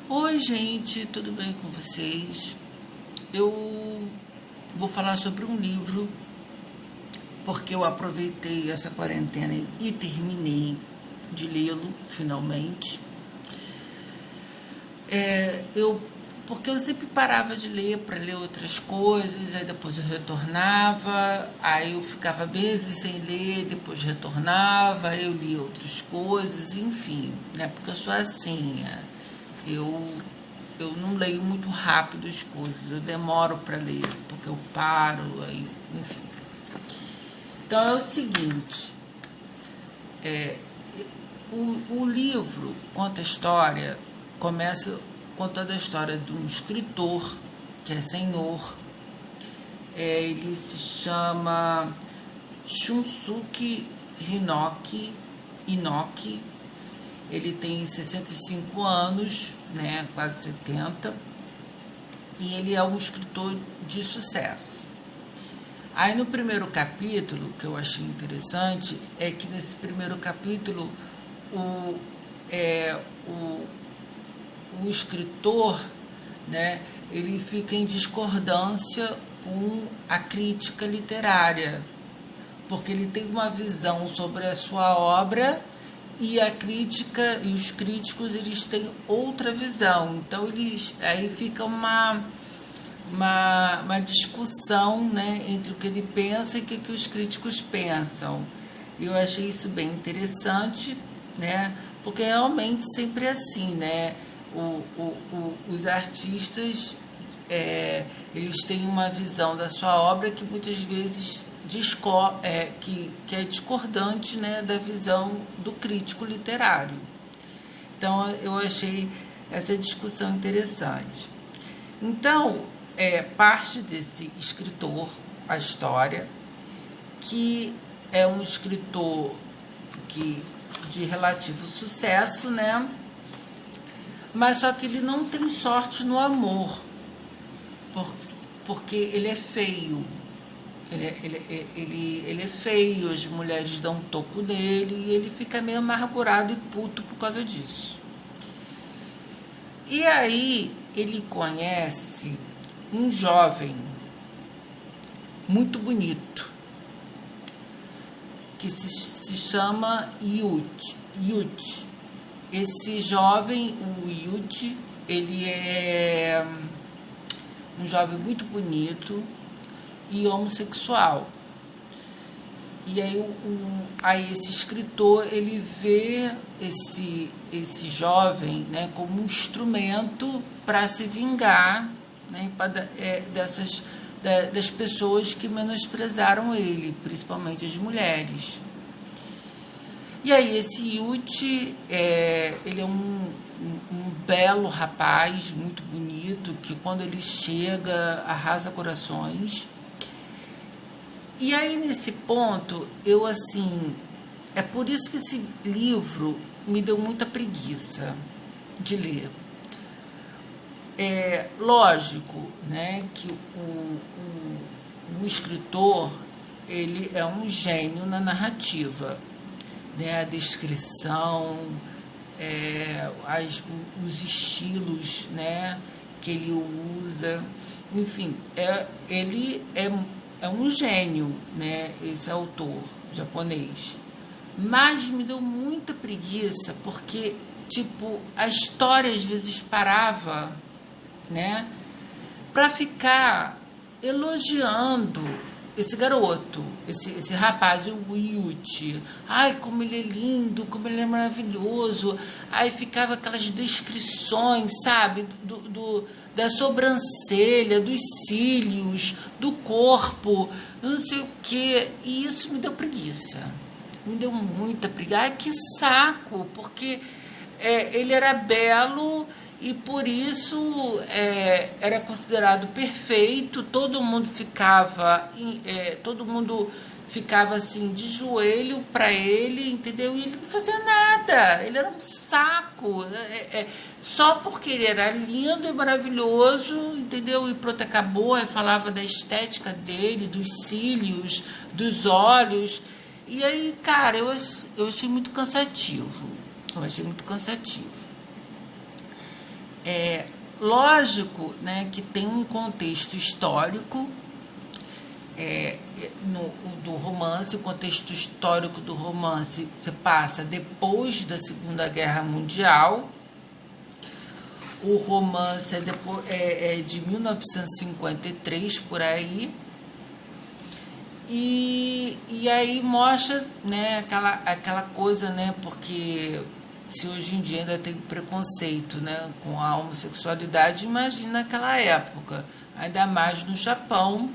Oi, gente, tudo bem com vocês? Eu vou falar sobre um livro porque eu aproveitei essa quarentena e terminei de lê-lo finalmente. Porque eu sempre parava de ler para ler outras coisas, aí depois eu retornava, aí eu ficava meses sem ler, depois retornava, aí eu lia outras coisas, enfim, né? Porque eu sou assim, eu, eu não leio muito rápido as coisas, eu demoro para ler, porque eu paro, aí, enfim. Então é o seguinte, o livro conta a história, começa contando a história de um escritor, que é senhor, ele se chama Shunsuke Inoki, ele tem 65 anos, né, quase 70, e ele é um escritor de sucesso. Aí no primeiro capítulo, que eu achei interessante, é que nesse primeiro capítulo o, é, o, o escritor, né, ele fica em discordância com a crítica literária, porque ele tem uma visão sobre a sua obra e a crítica e os críticos eles têm outra visão. Então eles aí fica uma discussão, né, entre o que ele pensa e o que os críticos pensam. E eu achei isso bem interessante, né, porque realmente sempre é assim, né, os artistas eles têm uma visão da sua obra que muitas vezes que é discordante, né, da visão do crítico literário. Então eu achei essa discussão interessante. Então, parte desse escritor, a história, que é um escritor de relativo sucesso, né? Mas só que ele não tem sorte no amor, porque ele é feio. Ele é feio, as mulheres dão um toco nele e ele fica meio amargurado e puto por causa disso. E aí ele conhece um jovem muito bonito que se chama Yuji. Esse jovem, o Yuji, ele é um jovem muito bonito e homossexual. E aí esse escritor, ele vê esse jovem, né, como um instrumento para se vingar, né, das pessoas que menosprezaram ele, principalmente as mulheres. E aí esse Yuji, ele é um belo rapaz, muito bonito, que quando ele chega, arrasa corações. E aí, nesse ponto, é por isso que esse livro me deu muita preguiça de ler. É lógico, né, que o escritor, ele é um gênio na narrativa, né, a descrição, os estilos, né, que ele usa, enfim, ele é um gênio, né, esse autor japonês. Mas me deu muita preguiça, porque, tipo, a história às vezes parava, né, para ficar elogiando esse garoto, esse rapaz, o Yuji. Ai, como ele é lindo, como ele é maravilhoso. Aí ficava aquelas descrições, sabe, da sobrancelha, dos cílios, do corpo, não sei o quê. E isso me deu preguiça. Me deu muita preguiça. Ai, que saco, porque ele era belo e por isso era considerado perfeito. Todo mundo ficava assim de joelho para ele, entendeu? E ele não fazia nada, ele era um saco, só porque ele era lindo e maravilhoso, entendeu? E pronto, acabou. Aí falava da estética dele, dos cílios, dos olhos. E aí, cara, eu achei muito cansativo. Eu achei muito cansativo. Lógico, né, que tem um contexto histórico do romance. O contexto histórico do romance se passa depois da Segunda Guerra Mundial. O romance é de 1953, por aí. E aí mostra, né, aquela coisa, né, porque se hoje em dia ainda tem preconceito, né, com a homossexualidade, imagina naquela época, ainda mais no Japão,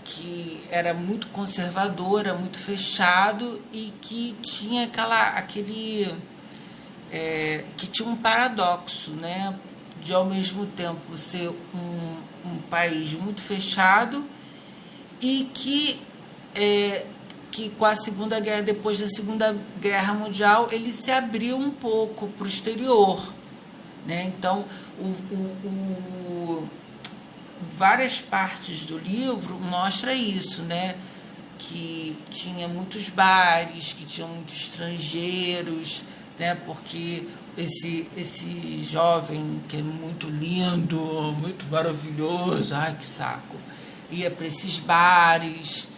que era muito conservador, era muito fechado e que tinha que tinha um paradoxo, né, de ao mesmo tempo ser um país muito fechado e que com a Segunda Guerra, depois da Segunda Guerra Mundial, ele se abriu um pouco para o exterior, né? Então, várias partes do livro mostra isso, né? Que tinha muitos bares, que tinham muitos estrangeiros, né? Porque esse jovem que é muito lindo, muito maravilhoso, ai que saco, ia para esses bares,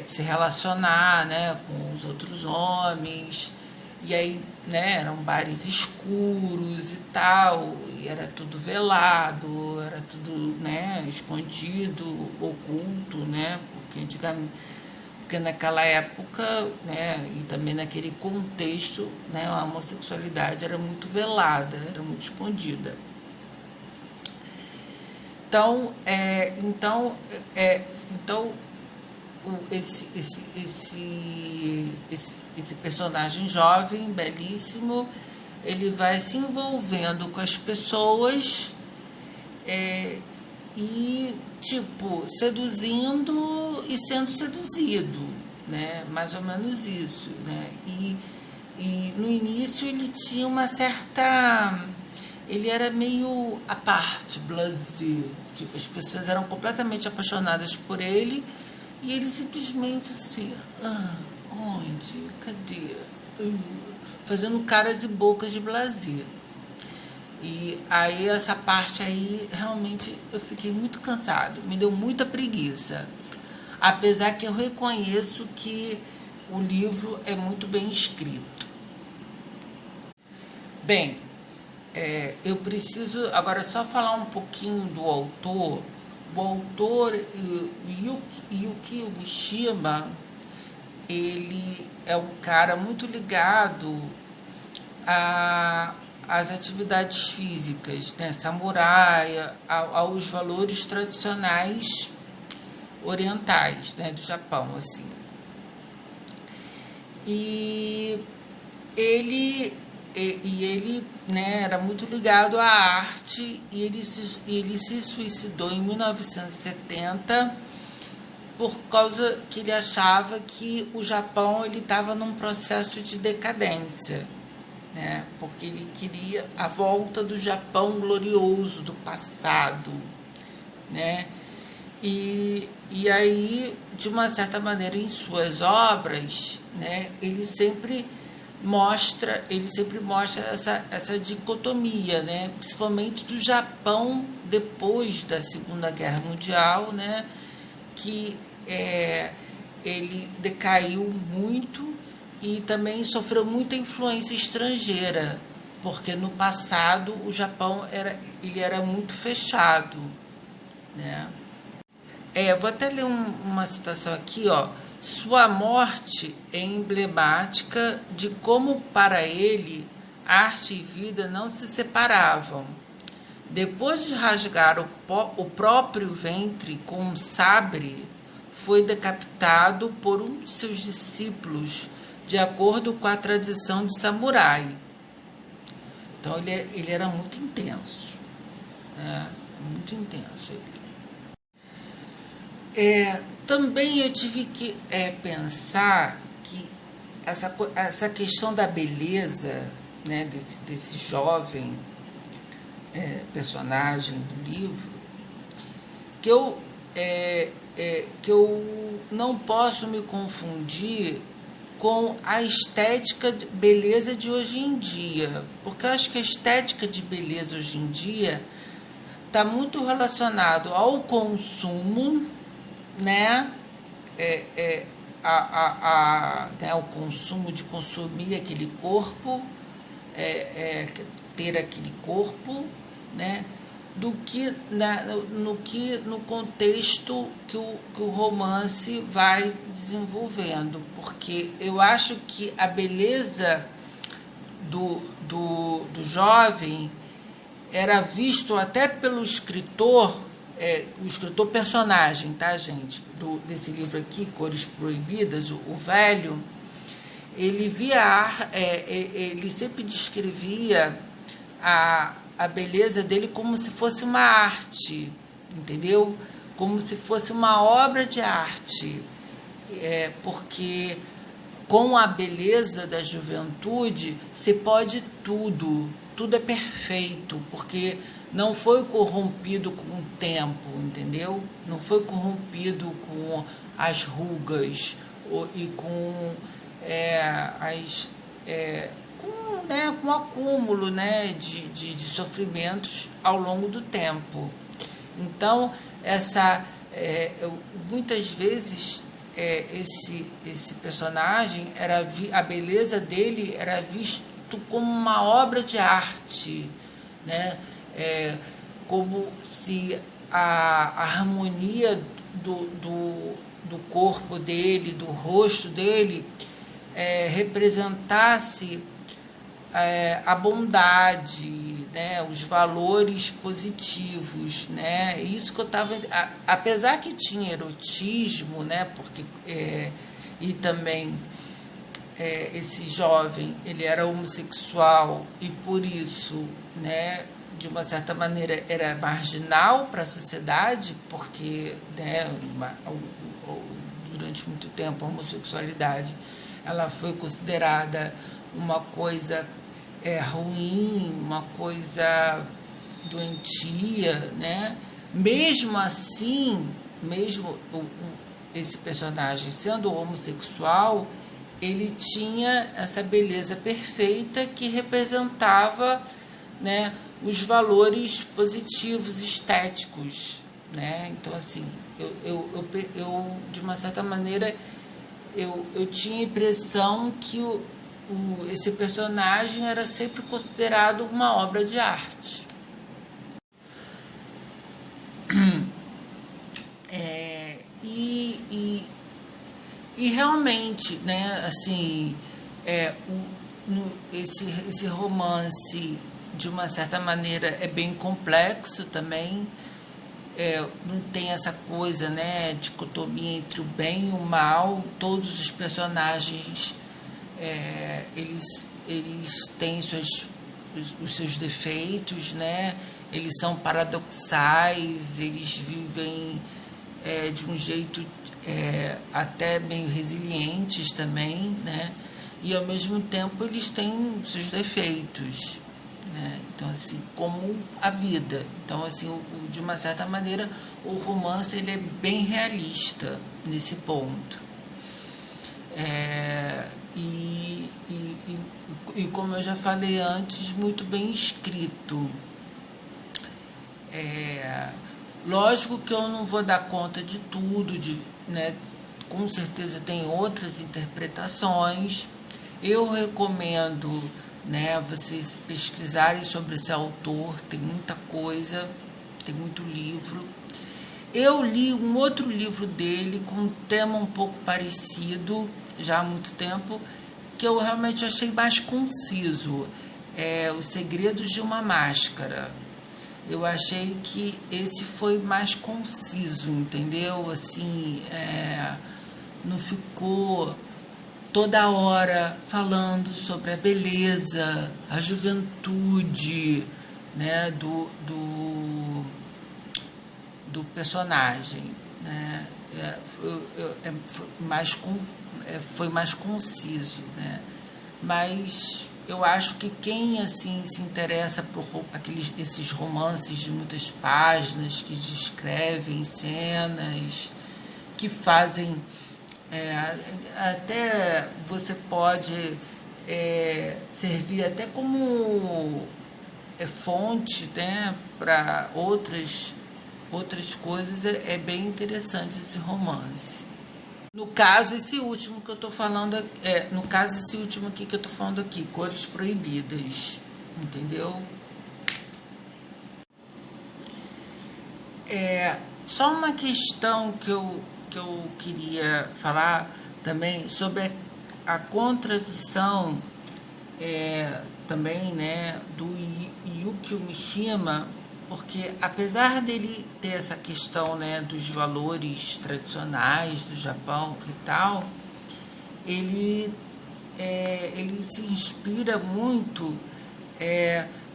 se relacionar, né, com os outros homens, e aí, né, eram bares escuros e tal, e era tudo velado, era tudo, né, escondido, oculto, né, porque naquela época, né, e também naquele contexto, né, a homossexualidade era muito velada, era muito escondida. Então, esse personagem jovem, belíssimo, ele vai se envolvendo com as pessoas e, tipo, seduzindo e sendo seduzido, né? Mais ou menos isso, né? E no início ele tinha uma certa... Ele era meio à parte, blasé. Tipo, as pessoas eram completamente apaixonadas por ele e ele simplesmente assim, onde? Cadê? Fazendo caras e bocas de blasé. E aí essa parte aí, realmente, eu fiquei muito cansado, me deu muita preguiça. Apesar que eu reconheço que o livro é muito bem escrito. Bem, eu preciso agora só falar um pouquinho do autor. O autor, Yukio Mishima, ele é um cara muito ligado às atividades físicas, né, samurai, aos valores tradicionais orientais, né, do Japão, assim. E ele, né, era muito ligado à arte e ele se suicidou em 1970 por causa que ele achava que o Japão estava num processo de decadência, né, porque ele queria a volta do Japão glorioso, do passado, né, e aí, de uma certa maneira, em suas obras, né, ele sempre mostra essa dicotomia, né, principalmente do Japão depois da Segunda Guerra Mundial, né, que ele decaiu muito e também sofreu muita influência estrangeira, porque no passado o Japão era muito fechado, né. Vou até ler uma citação aqui, ó. Sua morte é emblemática de como, para ele, arte e vida não se separavam. Depois de rasgar o próprio ventre com um sabre, foi decapitado por um de seus discípulos, de acordo com a tradição de samurai. Então, ele era muito intenso, né? Muito intenso ele. Também eu tive que pensar que essa questão da beleza, né, desse jovem personagem do livro, que eu não posso me confundir com a estética de beleza de hoje em dia, porque eu acho que a estética de beleza hoje em dia está muito relacionado ao consumo, né? Né, o consumo de consumir aquele corpo, ter aquele corpo, né? Do que, no contexto que o romance vai desenvolvendo, porque eu acho que a beleza do jovem era visto até pelo escritor, o escritor personagem, tá, gente? Desse livro aqui, Cores Proibidas, o velho, ele ele sempre descrevia a beleza dele como se fosse uma arte, entendeu? Como se fosse uma obra de arte, porque com a beleza da juventude se pode tudo, tudo é perfeito, porque não foi corrompido com o tempo, entendeu? Não foi corrompido com as rugas e com com o acúmulo, né, de sofrimentos ao longo do tempo. Então, muitas vezes esse personagem a beleza dele era visto como uma obra de arte, né? Como se a harmonia do corpo dele, do rosto dele, representasse a bondade, né, os valores positivos, né? Isso que eu estava, apesar que tinha erotismo, né, porque e também esse jovem ele era homossexual e por isso, né, de uma certa maneira era marginal para a sociedade, porque, né, durante muito tempo a homossexualidade ela foi considerada uma coisa ruim, uma coisa doentia, né? Mesmo assim, mesmo esse personagem sendo homossexual, ele tinha essa beleza perfeita que representava, né, os valores positivos estéticos, né? Então, assim, eu de uma certa maneira eu tinha a impressão que esse personagem era sempre considerado uma obra de arte. E realmente, né, assim, esse romance, de uma certa maneira, é bem complexo também. Não tem essa coisa, né, dicotomia entre o bem e o mal. Todos os personagens eles têm os seus defeitos, né? Eles são paradoxais, eles vivem de um jeito até meio resilientes também, né? E ao mesmo tempo eles têm seus defeitos, né? Então, assim, como a vida. Então, assim, de uma certa maneira, o romance ele é bem realista nesse ponto. E como eu já falei antes, muito bem escrito. Lógico que eu não vou dar conta de tudo, né? Com certeza tem outras interpretações. Eu recomendo, né, vocês pesquisarem sobre esse autor, tem muita coisa, tem muito livro. Eu li um outro livro dele com um tema um pouco parecido, já há muito tempo, que eu realmente achei mais conciso. Os Segredos de uma Máscara. Eu achei que esse foi mais conciso, entendeu? Assim, não ficou toda hora falando sobre a beleza, a juventude, né, do personagem, né? Foi mais conciso, né? Mas eu acho que quem assim se interessa por esses romances de muitas páginas que descrevem cenas, que fazem Até você pode servir até como fonte, né, para outras coisas. É bem interessante esse romance. No caso, esse último que eu estou falando, no caso, esse último aqui que eu estou falando aqui, Cores Proibidas, entendeu? Só uma questão que eu queria falar também sobre a contradição também, né, do Yukio Mishima, porque apesar dele ter essa questão, né, dos valores tradicionais do Japão e tal, ele, ele se inspira muito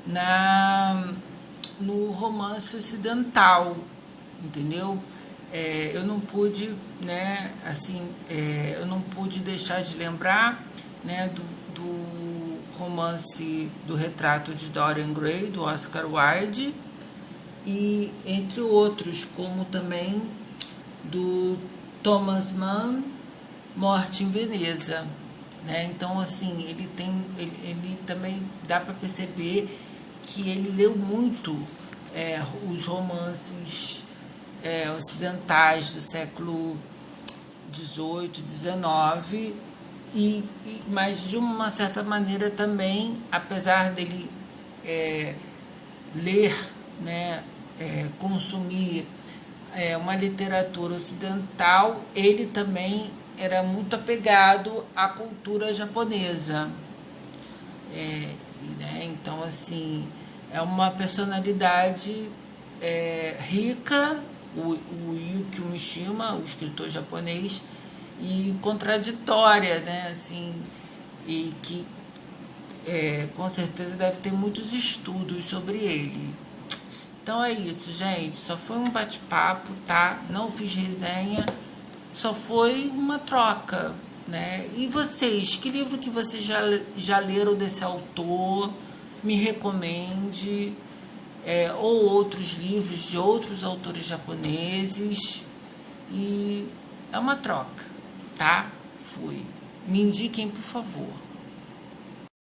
na no romance ocidental, entendeu? Eu não pude, né, assim, eu não pude deixar de lembrar, né, do romance do Retrato de Dorian Gray, do Oscar Wilde, e entre outros, como também do Thomas Mann, Morte em Veneza, né? Então, assim, ele também dá para perceber que ele leu muito os romances ocidentais do século XVIII, XIX, mas de uma certa maneira também, apesar dele ler, né, consumir uma literatura ocidental, ele também era muito apegado à cultura japonesa. Né, então, assim, é uma personalidade rica, o Yukio Mishima, o escritor japonês, e contraditória, né, assim, e que com certeza deve ter muitos estudos sobre ele. Então é isso, gente. Só foi um bate-papo, tá? Não fiz resenha, só foi uma troca, né? E vocês, que livro que vocês já leram desse autor? Me recomende. Ou outros livros de outros autores japoneses. E é uma troca, tá? Fui. Me indiquem, por favor.